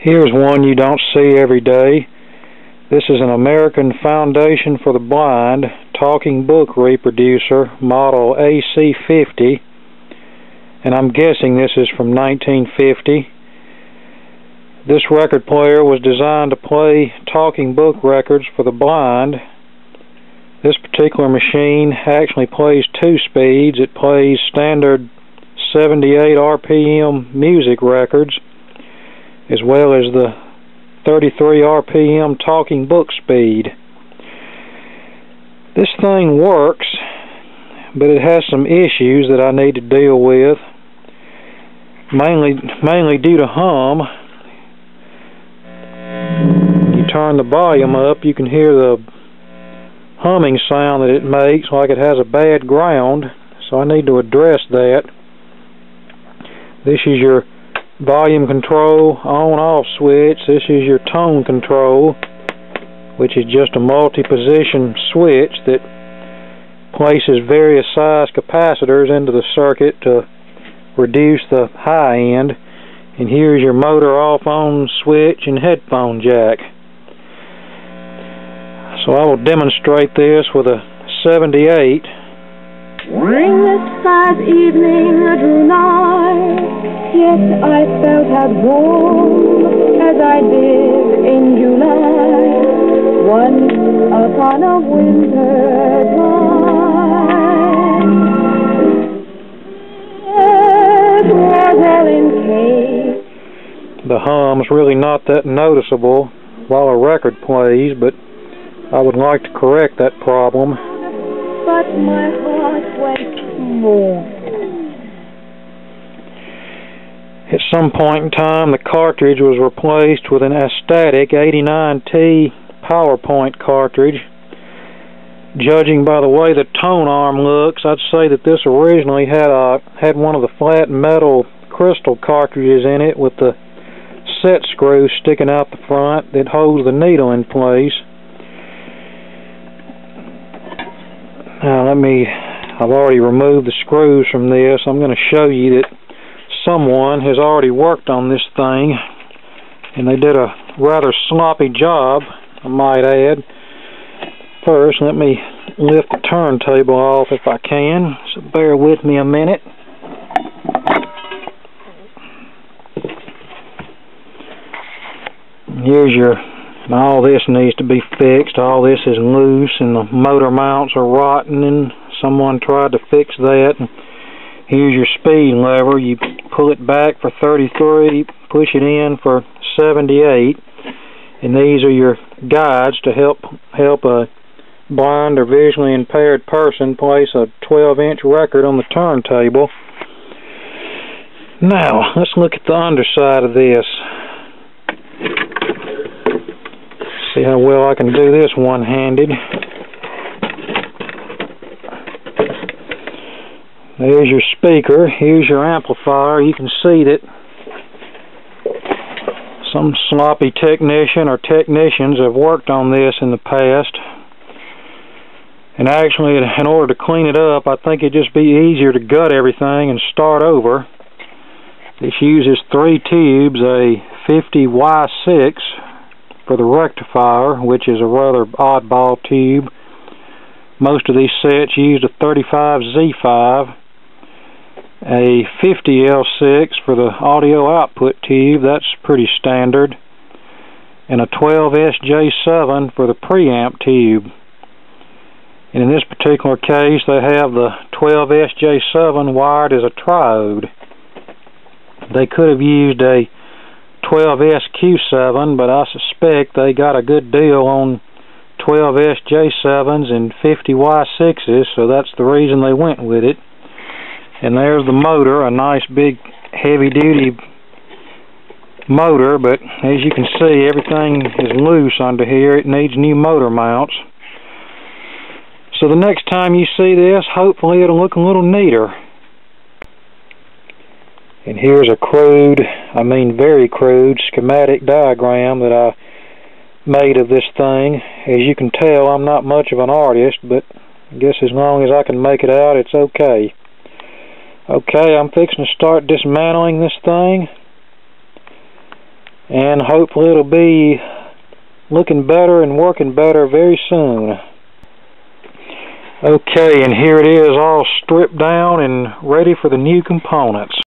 Here's one you don't see every day. This is an American Foundation for the Blind talking book reproducer, model AC50, and I'm guessing this is from 1950. This record player was designed to play talking book records for the blind. This particular machine actually plays 2 speeds. It plays standard 78 RPM music records, as well as the 33 RPM talking book speed. This thing works, but it has some issues that I need to deal with, mainly due to hum. You turn the volume up, you can hear the humming sound that it makes, like it has a bad ground, so I need to address that. This is your volume control on-off switch. This is your tone control, which is just a multi-position switch that places various size capacitors into the circuit to reduce the high end. And here's your motor off-on switch and headphone jack. So I will demonstrate this with a 78. When the sad evening drew nigh, yet I felt as warm as I did in July, once upon a winter time. It was all encased. The hum's really not that noticeable while a record plays, but I would like to correct that problem. But my heart went more. At some point in time, the cartridge was replaced with an Astatic 89T PowerPoint cartridge. Judging by the way the tone arm looks, I'd say that this originally had one of the flat metal crystal cartridges in it with the set screw sticking out the front that holds the needle in place. Now I've already removed the screws from this. I'm going to show you that someone has already worked on this thing, and they did a rather sloppy job, I might add. First, let me lift the turntable off if I can, so bear with me a minute. Here's all this needs to be fixed. All this is loose and the motor mounts are rotten, and someone tried to fix that. Here's your speed lever. You pull it back for 33, push it in for 78, and these are your guides to help a blind or visually impaired person place a 12-inch record on the turntable. Now, let's look at the underside of this. See how well I can do this one-handed. There's your speaker. Here's your amplifier. You can see that some sloppy technician or technicians have worked on this in the past. And actually, in order to clean it up, I think it'd just be easier to gut everything and start over. This uses 3 tubes, a 50Y6 for the rectifier, which is a rather oddball tube. Most of these sets used a 35Z5, a 50L6 for the audio output tube, that's pretty standard, and a 12SJ7 for the preamp tube. And in this particular case, they have the 12SJ7 wired as a triode. They could have used a 12SQ7, but I suspect they got a good deal on 12SJ7s and 50Y6s, so that's the reason they went with it. And there's the motor, a nice big heavy-duty motor, but as you can see, everything is loose under here. It needs new motor mounts. So the next time you see this, hopefully it'll look a little neater. And here's a crude, I mean very crude, schematic diagram that I made of this thing. As you can tell, I'm not much of an artist, but I guess as long as I can make it out, it's okay. Okay, I'm fixing to start dismantling this thing. and hopefully it'll be looking better and working better very soon. Okay, and here it is all stripped down and ready for the new components.